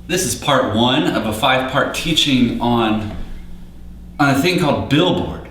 This is part one of a 5-part teaching on a thing called Billboard.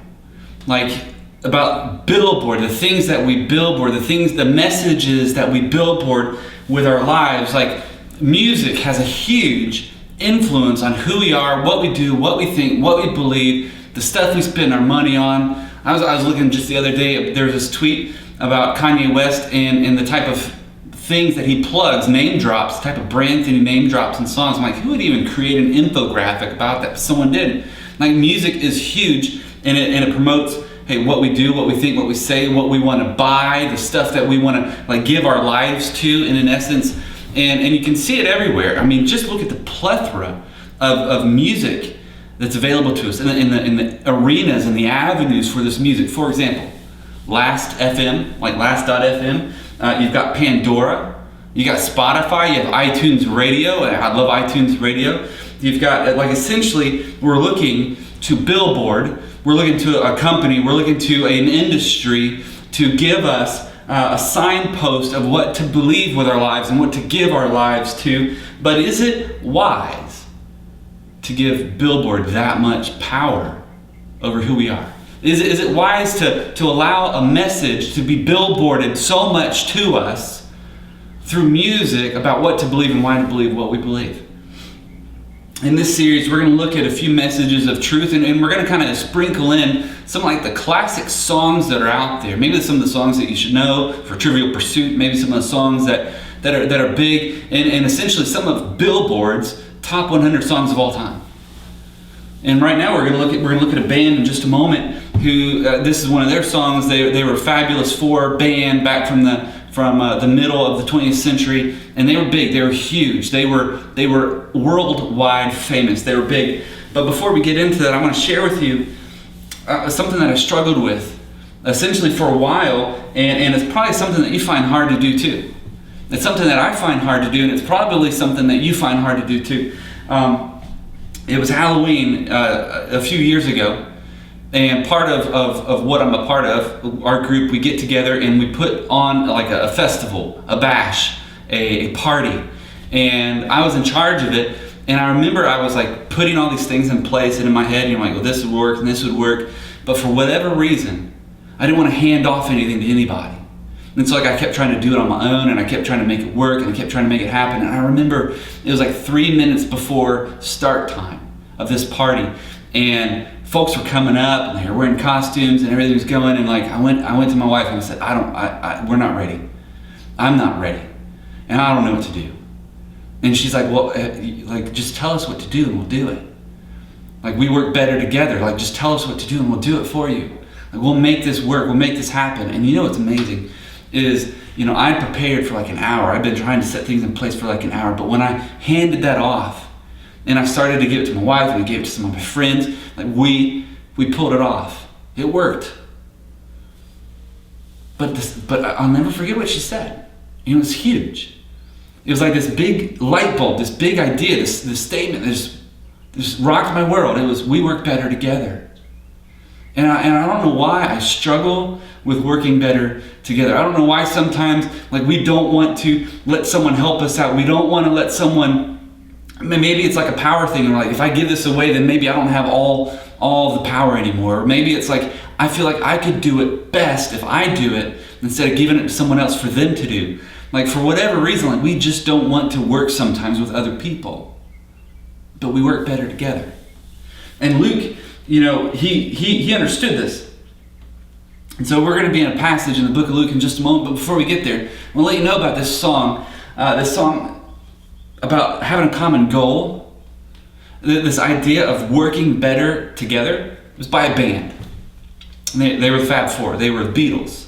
Like about Billboard, the things that we billboard, the messages that we billboard with our lives. Like music has a huge influence on who we are, what we do, what we think, what we believe, the stuff we spend our money on. I was looking just the other day, there was this tweet about Kanye West and the type of things that he plugs, name drops, the type of brands that he name drops in songs. I'm like, who would even create an infographic about that? Someone did. Like, music is huge, and it promotes, hey, what we do, what we think, what we say, what we want to buy, the stuff that we want to like give our lives to, in essence. And you can see it everywhere. I mean, just look at the plethora of music that's available to us in the arenas and the avenues for this music. For example, Last FM, like Last.fm. You've got Pandora, you got Spotify, you have iTunes Radio, and I love iTunes Radio. You've got, like, essentially, we're looking to Billboard, we're looking to a company, we're looking to an industry to give us a signpost of what to believe with our lives and what to give our lives to. But is it wise to give Billboard that much power over who we are? Is it wise to allow a message to be billboarded so much to us through music about what to believe and why to believe what we believe? In this series, we're going to look at a few messages of truth, and we're going to kind of sprinkle in some like the classic songs that are out there. Maybe some of the songs that you should know for Trivial Pursuit. Maybe some of the songs that are big, and essentially some of Billboard's top 100 songs of all time. And right now we're going to look at a band in just a moment who this is one of their songs. They were a Fabulous Four band back from the middle of the 20th century, and they were big. They were huge. They were worldwide famous. They were big. But before we get into that, I want to share with you something that I struggled with essentially for a while, and it's probably something that you find hard to do too. It's something that I find hard to do, and it's probably something that you find hard to do too. It was Halloween a few years ago, and part of what I'm a part of, our group, we get together and we put on like a festival, a bash, a party, and I was in charge of it. And I remember I was like putting all these things in place, and in my head, you're like, well, this would work and this would work, but for whatever reason, I didn't want to hand off anything to anybody. And so like I kept trying to do it on my own, and I kept trying to make it work, and I kept trying to make it happen. And I remember it was like 3 minutes before start time of this party, and folks were coming up and they were wearing costumes and everything was going, and like I went to my wife and I said, we're not ready. I'm not ready, and I don't know what to do. And she's like, well, like just tell us what to do and we'll do it. Like, we work better together. Like, just tell us what to do and we'll do it for you. Like, we'll make this work. We'll make this happen. And you know what's amazing is, I prepared for like an hour. I've been trying to set things in place for like an hour. But when I handed that off and I started to give it to my wife and I gave it to some of my friends, like we pulled it off. It worked. But I'll never forget what she said. It was huge. It was like this big light bulb, this big idea, this statement, this rocked my world. It was, we work better together. And I don't know why I struggle with working better together. I don't know why sometimes like we don't want to let someone help us out. We don't want to let someone, maybe it's like a power thing. Or like, if I give this away, then maybe I don't have all the power anymore. Or maybe it's like, I feel like I could do it best if I do it instead of giving it to someone else for them to do. Like, for whatever reason, like we just don't want to work sometimes with other people. But we work better together. And Luke, he understood this. And so we're going to be in a passage in the book of Luke in just a moment. But before we get there, I'm going to let you know about this song about having a common goal. This idea of working better together. It was by a band. And they were the Fab Four. They were the Beatles.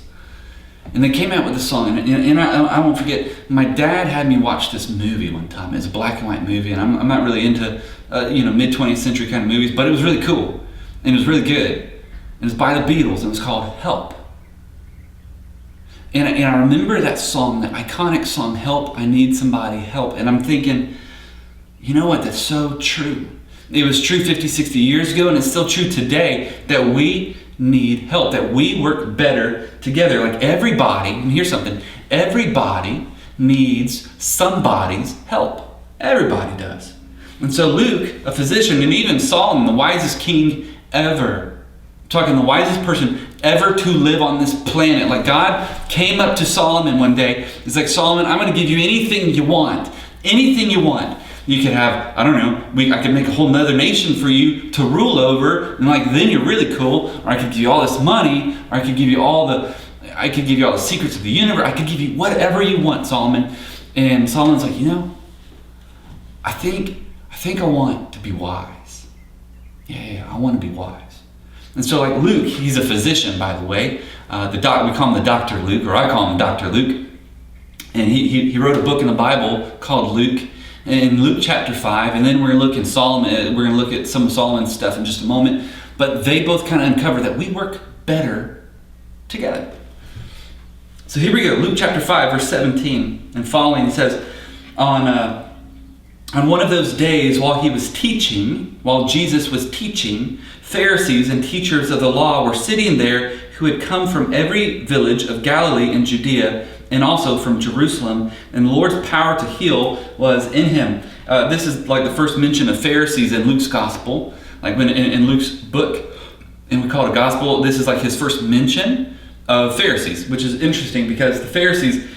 And they came out with this song, and I won't forget, my dad had me watch this movie one time. It's a black and white movie, and I'm not really into mid-20th century kind of movies, but it was really cool, and it was really good. And it was by the Beatles, and it was called Help. And I remember that song, that iconic song, Help, I Need Somebody, Help. And I'm thinking, you know what, that's so true. It was true 50, 60 years ago, and it's still true today, that we need help, that we work better together. Like everybody, and here's something, everybody needs somebody's help. Everybody does. And so Luke, a physician, and even Solomon, the wisest king ever, I'm talking the wisest person ever to live on this planet. Like God came up to Solomon one day. He's like, Solomon, I'm going to give you anything you want. Anything you want. You could have, I don't know, I could make a whole nother nation for you to rule over, and like then you're really cool. Or I could give you all this money, or I could give you all the secrets of the universe. I could give you whatever you want, Solomon. And Solomon's like, I think I want to be wise. Yeah, I want to be wise. And so like Luke, he's a physician, by the way. We call him the Dr. Luke, or I call him Dr. Luke. And he wrote a book in the Bible called Luke, in Luke chapter 5. And then we're going to look in Solomon. We're going to look at some of Solomon's stuff in just a moment. But they both kind of uncover that we work better together. So here we go, Luke chapter 5, verse 17 and following. It says, on one of those days while Jesus was teaching, Pharisees and teachers of the law were sitting there who had come from every village of Galilee and Judea and also from Jerusalem, and the Lord's power to heal was in him. This is like the first mention of Pharisees in Luke's gospel. Like when in Luke's book, and we call it a gospel, this is like his first mention of Pharisees, which is interesting because the Pharisees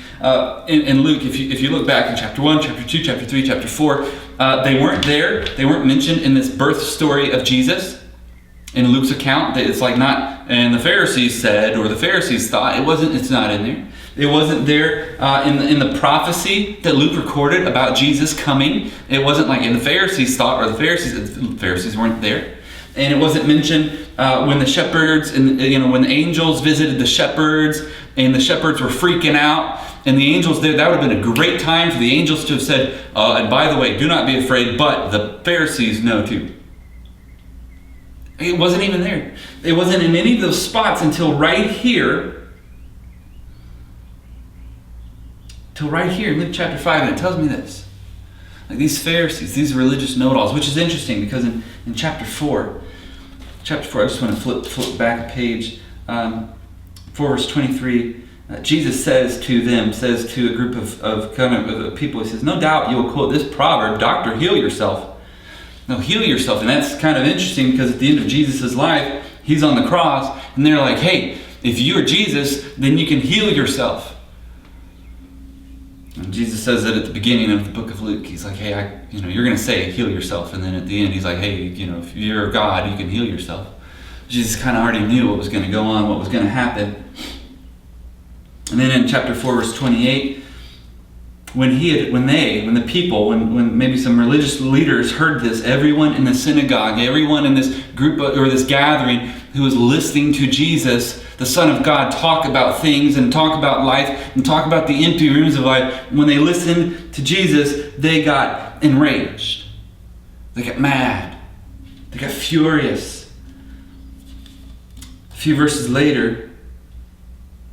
in Luke, if you look back in chapter 1, chapter 2, chapter 3, chapter 4, they weren't there. They weren't mentioned in this birth story of Jesus. In Luke's account, it's like not, and the Pharisees said, or the Pharisees thought, it's not in there. It wasn't there in the prophecy that Luke recorded about Jesus coming. It wasn't like in the Pharisees thought, or the Pharisees weren't there. And it wasn't mentioned when the shepherds and when the angels visited the shepherds, and the shepherds were freaking out, and the angels there. That would have been a great time for the angels to have said, and by the way, do not be afraid, but the Pharisees know too. It wasn't even there. It wasn't in any of those spots until right here in Luke chapter 5, and it tells me this. Like these Pharisees, these religious know-it-alls, which is interesting because in chapter 4, I just want to flip back a page, 4 verse 23, Jesus says to a group of people, he says, no doubt you will quote this proverb, doctor, heal yourself. No, heal yourself. And that's kind of interesting because at the end of Jesus' life, he's on the cross, and they're like, hey, if you are Jesus, then you can heal yourself. And Jesus says that at the beginning of the book of Luke. He's like, hey, you're going to say heal yourself. And then at the end, he's like, hey, if you're God, you can heal yourself. Jesus kind of already knew what was going to go on, what was going to happen. And then in chapter 4, verse 28, when maybe some religious leaders heard this, everyone in the synagogue, everyone in this group or this gathering who was listening to Jesus, the Son of God, talk about things and talk about life and talk about the empty rooms of life, when they listened to Jesus, they got enraged. They got mad. They got furious. A few verses later,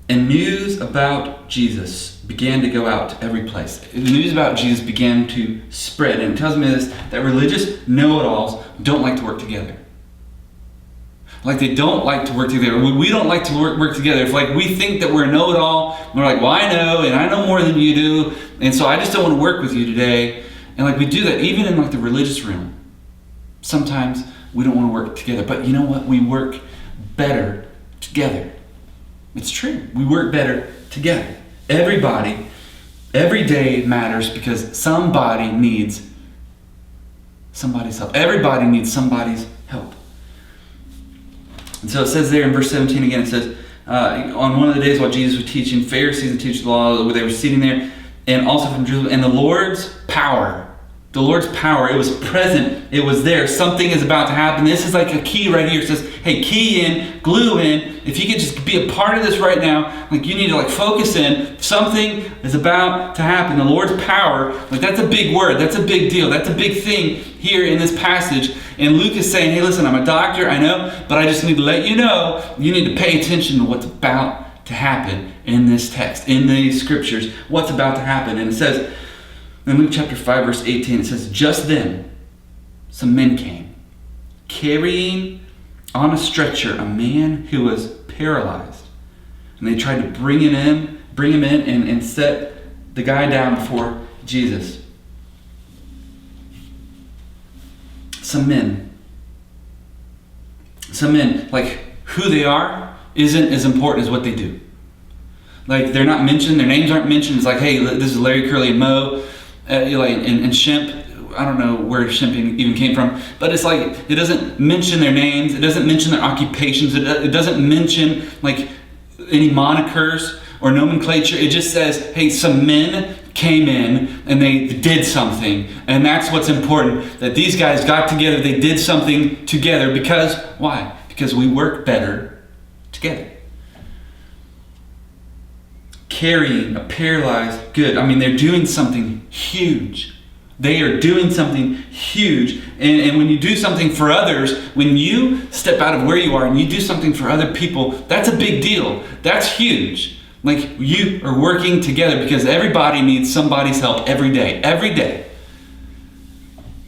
and news about Jesus began to go out to every place. The news about Jesus began to spread. And it tells me this, that religious know-it-alls don't like to work together. Like they don't like to work together. We don't like to work together. If like we think that we're a know-it-all, we're like, well, I know, and I know more than you do, and so I just don't want to work with you today. And like we do that even in like the religious realm. Sometimes we don't want to work together. But you know what? We work better together. It's true. We work better together. Everybody, every day matters because somebody needs somebody's help. Everybody needs somebody's help. And so it says there in verse 17 again, it says, on one of the days while Jesus was teaching, Pharisees and teachers of the law, they were sitting there, and also from Jerusalem, and the Lord's power, it was present, it was there. Something is about to happen. This is like a key right here. It says, hey, key in, glue in. If you could just be a part of this right now, like you need to like focus in. Something is about to happen. The Lord's power, like that's a big word. That's a big deal. That's a big thing here in this passage. And Luke is saying, hey, listen, I'm a doctor, I know, but I just need to let you know, you need to pay attention to what's about to happen in this text, in these scriptures, what's about to happen. And it says, in Luke chapter 5, verse 18, it says, just then, some men came, carrying on a stretcher a man who was paralyzed. And they tried to bring him in and set the guy down before Jesus. some men. Some men, like who they are isn't as important as what they do. Like they're not mentioned, their names aren't mentioned. It's like, hey, this is Larry, Curly, and Mo, and Shemp. I don't know where Shemp even came from, but it's like it doesn't mention their names, it doesn't mention their occupations, it doesn't mention like any monikers or nomenclature. It just says, hey, some men came in and they did something, and that's what's important. That these guys got together, they did something together because why? Because we work better together. Carrying a paralyzed good. I mean, they're doing something huge. They are doing something huge. And when you do something for others, when you step out of where you are and you do something for other people, that's a big deal. That's huge. Like you are working together because everybody needs somebody's help every day. Every day.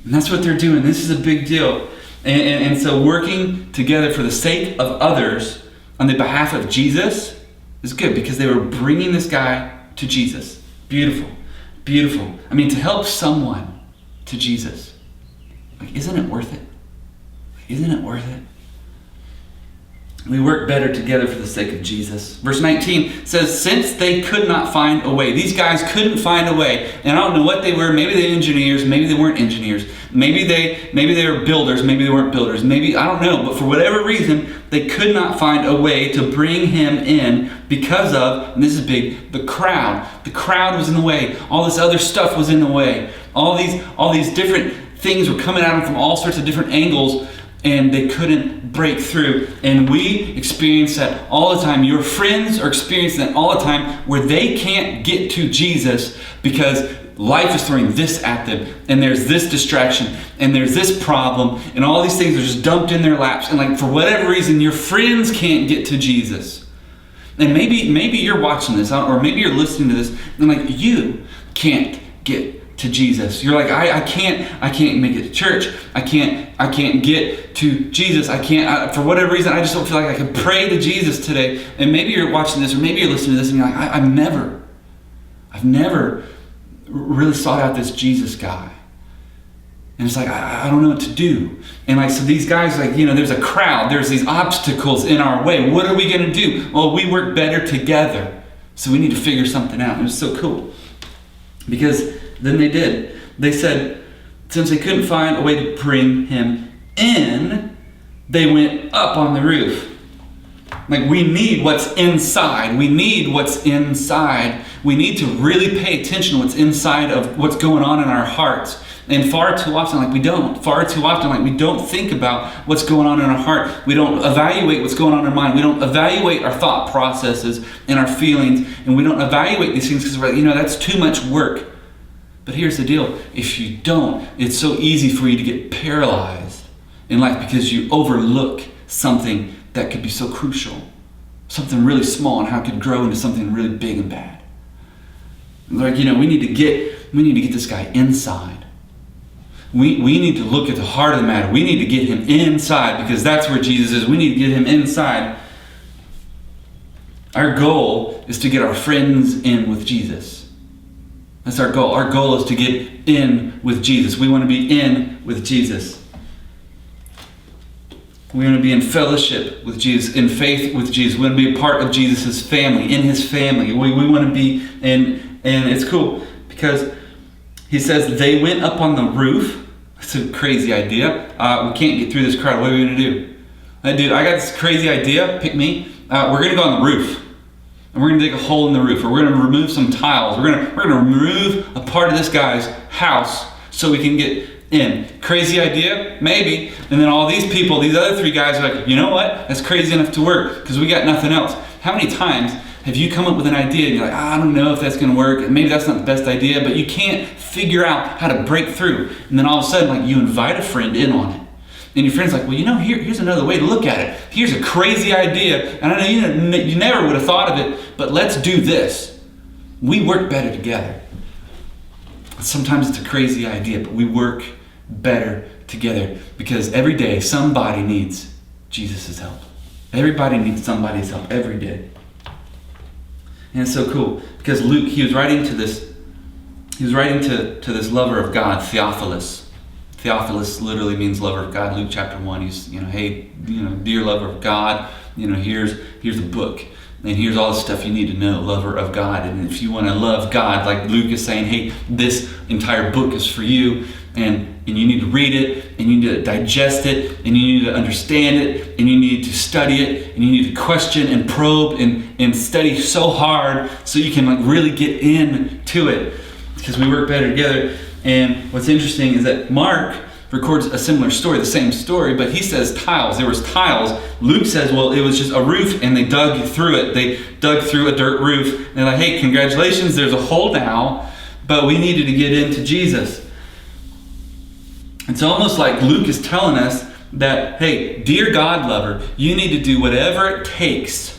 And that's what they're doing. This is a big deal. And so working together for the sake of others on the behalf of Jesus is good because they were bringing this guy to Jesus. Beautiful. Beautiful. I mean, to help someone to Jesus. Like, isn't it worth it? Isn't it worth it? We work better together for the sake of Jesus. Verse 19 says, since they could not find a way. These guys couldn't find a way. And I don't know what they were. Maybe they were engineers. Maybe they weren't engineers. Maybe they were builders. Maybe they weren't builders. Maybe, I don't know. But for whatever reason, they could not find a way to bring him in because of, and this is big, the crowd. The crowd was in the way. All this other stuff was in the way. All these different things were coming at them from all sorts of different angles, and they couldn't break through. And we experience that all the time. Your friends are experiencing that all the time, where they can't get to Jesus because life is throwing this at them, and there's this distraction, and there's this problem, and all these things are just dumped in their laps. And like for whatever reason, your friends can't get to Jesus. And maybe you're watching this, or maybe you're listening to this, and like you can't get to Jesus. You're like, I can't make it to church. I can't get to Jesus. For whatever reason, I just don't feel like I can pray to Jesus today. And maybe you're watching this, or maybe you're listening to this, and you're like, I've never really sought out this Jesus guy. And it's like, I don't know what to do. And like, so these guys, like, there's a crowd, there's these obstacles in our way. What are we going to do? Well, we work better together. So we need to figure something out. And it was so cool. Because then they did. They said, since they couldn't find a way to bring him in, they went up on the roof. Like, we need what's inside. We need what's inside. We need to really pay attention to what's inside of what's going on in our hearts. And far too often, we don't think about what's going on in our heart. We don't evaluate what's going on in our mind. We don't evaluate our thought processes and our feelings. And we don't evaluate these things because we're like, that's too much work. But here's the deal. If you don't, it's so easy for you to get paralyzed in life because you overlook something that could be so crucial. Something really small and how it could grow into something really big and bad. Like, we need to get this guy inside. We need to look at the heart of the matter. We need to get him inside because that's where Jesus is. We need to get him inside. Our goal is to get our friends in with Jesus. That's our goal. Our goal is to get in with Jesus. We want to be in with Jesus. We want to be in fellowship with Jesus, in faith with Jesus. We want to be a part of Jesus' family, in his family. We want to be in, and it's cool because he says they went up on the roof. It's a crazy idea. We can't get through this crowd. What are we going to do? Dude, I got this crazy idea. Pick me. We're going to go on the roof. And we're going to dig a hole in the roof. Or we're going to remove some tiles. We're going to remove a part of this guy's house so we can get in. Crazy idea? Maybe. And then all these people, these other three guys are like, you know what? That's crazy enough to work because we got nothing else. How many times have you come up with an idea and you're like, I don't know if that's going to work. Maybe that's not the best idea, but you can't figure out how to break through. And then all of a sudden, you invite a friend in on it. And your friend's like, well, here's another way to look at it. Here's a crazy idea. And I know you never would have thought of it, but let's do this. We work better together. Sometimes it's a crazy idea, but we work better together because every day somebody needs Jesus' help. Everybody needs somebody's help every day. And it's so cool because Luke, he was writing to this lover of God, Theophilus. Theophilus literally means lover of God. Luke chapter 1, he's, hey, dear lover of God, here's a book. And here's all the stuff you need to know, lover of God. And if you want to love God, like Luke is saying, hey, this entire book is for you. And you need to read it, and you need to digest it, and you need to understand it, and you need to study it, and you need to question and probe and study so hard so you can really get into it, because we work better together. And what's interesting is that Mark records a similar story, the same story, but he says tiles. There was tiles. Luke says, well, it was just a roof, and they dug through it. They dug through a dirt roof. And they're like, hey, congratulations, there's a hole now, but we needed to get into Jesus. It's almost like Luke is telling us that, hey, dear God lover, you need to do whatever it takes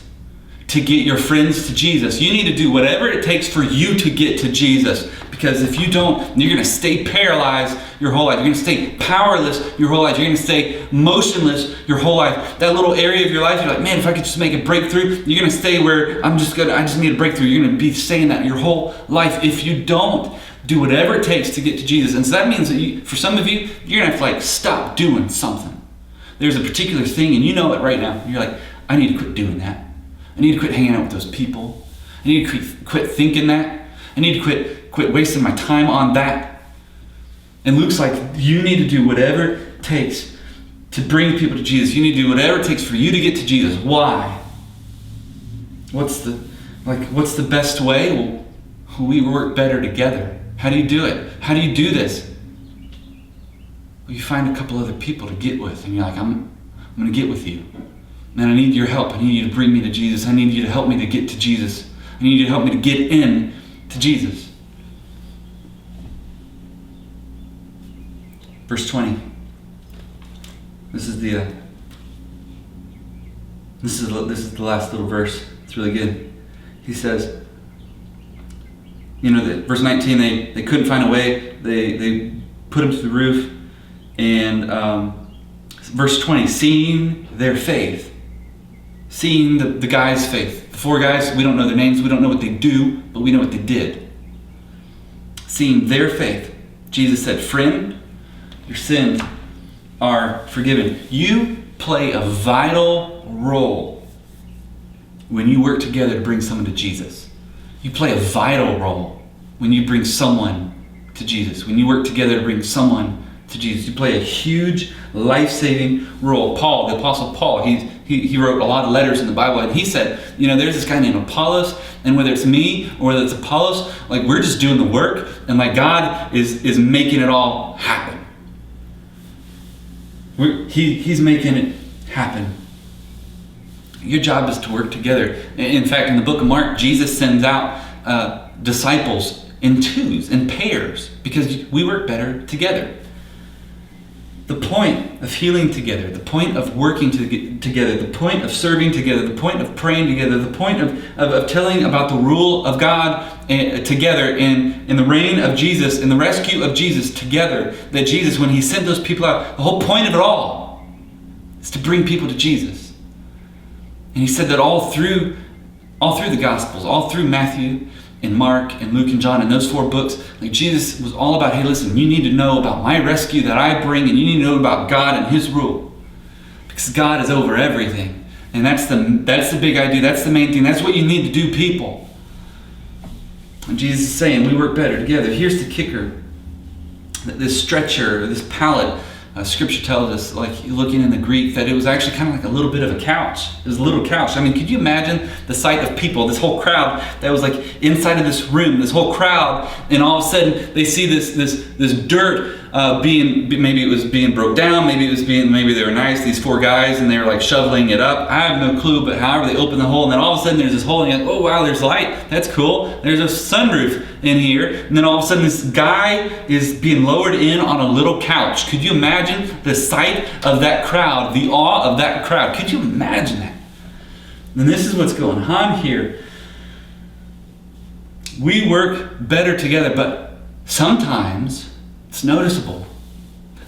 to get your friends to Jesus. You need to do whatever it takes for you to get to Jesus. Because if you don't, you're going to stay paralyzed your whole life. You're going to stay powerless your whole life. You're going to stay motionless your whole life. That little area of your life, you're like, man, if I could just make a breakthrough, you're going to stay where I just need a breakthrough. You're going to be saying that your whole life if you don't do whatever it takes to get to Jesus. And so that means that for some of you, you're going to have to stop doing something. There's a particular thing, and you know it right now. You're like, I need to quit doing that. I need to quit hanging out with those people. I need to quit thinking that. I need to quit wasting my time on that. And Luke's like, you need to do whatever it takes to bring people to Jesus. You need to do whatever it takes for you to get to Jesus. Why? What's the best way? Well, we work better together. How do you do it? How do you do this? Well, you find a couple other people to get with, and you're like, I'm going to get with you. Man, I need your help. I need you to bring me to Jesus. I need you to help me to get to Jesus. I need you to help me to get in to Jesus. Verse 20. This is the last little verse. It's really good. He says, verse 19, they couldn't find a way. They put him to the roof. And verse 20, seeing their faith. Seeing the guys' faith. The 4 guys, we don't know their names. We don't know what they do, but we know what they did. Seeing their faith, Jesus said, friend, your sins are forgiven. You play a vital role when you work together to bring someone to Jesus. You play a vital role when you bring someone to Jesus. When you work together to bring someone to Jesus, you play a huge life-saving role. Paul, the Apostle Paul, he wrote a lot of letters in the Bible, and he said, there's this guy named Apollos, and whether it's me or whether it's Apollos, we're just doing the work, and God is making it all happen. He's making it happen. Your job is to work together. In fact, in the book of Mark, Jesus sends out disciples in twos, in pairs, because we work better together. The point of healing together, the point of working together, the point of serving together, the point of praying together, the point of telling about the rule of God together in the reign of Jesus, in the rescue of Jesus together, that Jesus, when he sent those people out, the whole point of it all is to bring people to Jesus. And he said that all through the Gospels, all through Matthew and Mark and Luke and John and those 4 books, Jesus was all about, hey, listen, you need to know about my rescue that I bring, and you need to know about God and his rule. Because God is over everything. And that's the big idea, that's the main thing, that's what you need to do, people. And Jesus is saying, we work better together. Here's the kicker. This stretcher, this pallet, Scripture tells us, looking in the Greek, that it was actually kind of like a little bit of a couch. It was a little couch. Could you imagine the sight of people, this whole crowd that was inside of this room, this whole crowd, and all of a sudden they see this dirt maybe it was being broke down, maybe they were nice, these 4 guys, and they were shoveling it up. I have no clue, but however they open the hole, and then all of a sudden there's this hole, and you're like, oh wow, there's light, that's cool. There's a sunroof in here, and then all of a sudden this guy is being lowered in on a little couch. Could you imagine the sight of that crowd, the awe of that crowd? Could you imagine that? And this is what's going on here. We work better together, but sometimes it's noticeable.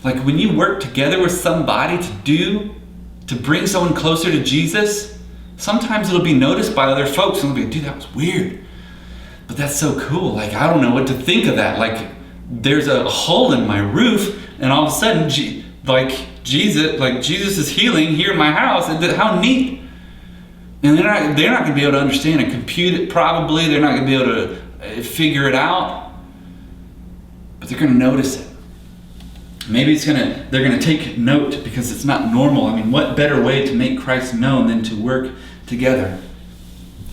When you work together with somebody to bring someone closer to Jesus, sometimes it'll be noticed by other folks, and they'll be, dude, that was weird. But that's so cool. I don't know what to think of that. There's a hole in my roof, And all of a sudden, Jesus is healing here in my house. How neat. And they're not going to be able to understand and compute it probably. They're not going to be able to figure it out. But they're going to notice it. Maybe they're going to take note because it's not normal. I mean, what better way to make Christ known than to work together?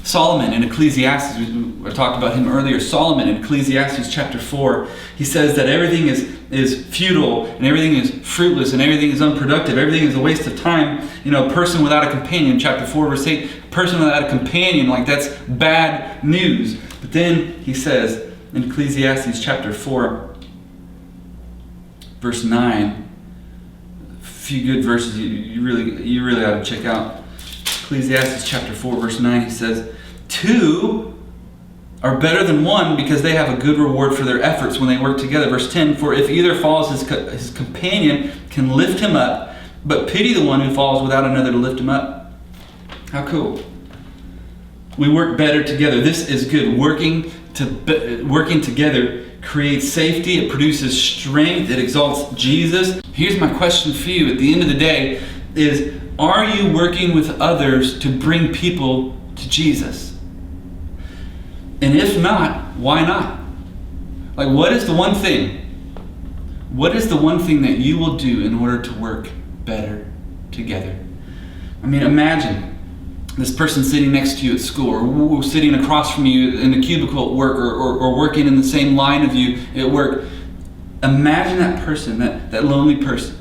Solomon in Ecclesiastes, we talked about him earlier. Solomon in Ecclesiastes chapter 4, he says that everything is futile and everything is fruitless and everything is unproductive. Everything is a waste of time. A person without a companion, chapter 4, verse 8, a person without a companion, that's bad news. But then he says in Ecclesiastes chapter 4, verse 9, a few good verses you really ought to check out. Ecclesiastes chapter 4, verse 9, he says, 2 are better than 1 because they have a good reward for their efforts when they work together. Verse 10, for if either falls, his companion can lift him up, but pity the one who falls without another to lift him up. How cool. We work better together. This is good. Working together creates safety. It produces strength. It exalts Jesus. Here's my question for you at the end of the day is, are you working with others to bring people to Jesus? And if not, why not? What is the one thing? What is the one thing that you will do in order to work better together? I mean, imagine this person sitting next to you at school, or sitting across from you in the cubicle at work, or working in the same line of you at work. Imagine that person, that lonely person.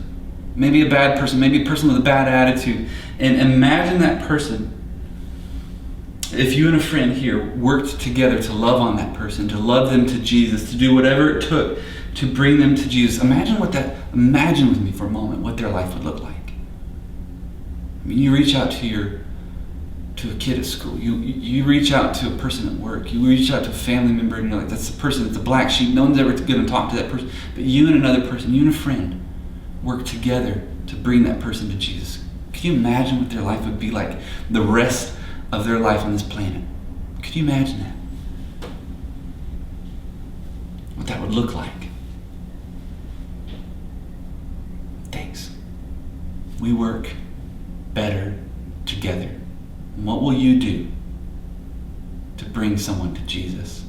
Maybe a bad person, maybe a person with a bad attitude. And imagine that person, if you and a friend here worked together to love on that person, to love them to Jesus, to do whatever it took to bring them to Jesus. Imagine with me for a moment what their life would look like. I mean, you reach out to a kid at school. You reach out to a person at work. You reach out to a family member and you're like, that's the person, that's the black sheep. No one's ever going to talk to that person. But you and another person, you and a friend, work together to bring that person to Jesus. Can you imagine what their life would be like the rest of their life on this planet? Could you imagine that? What that would look like? Thanks. We work better together. And what will you do to bring someone to Jesus?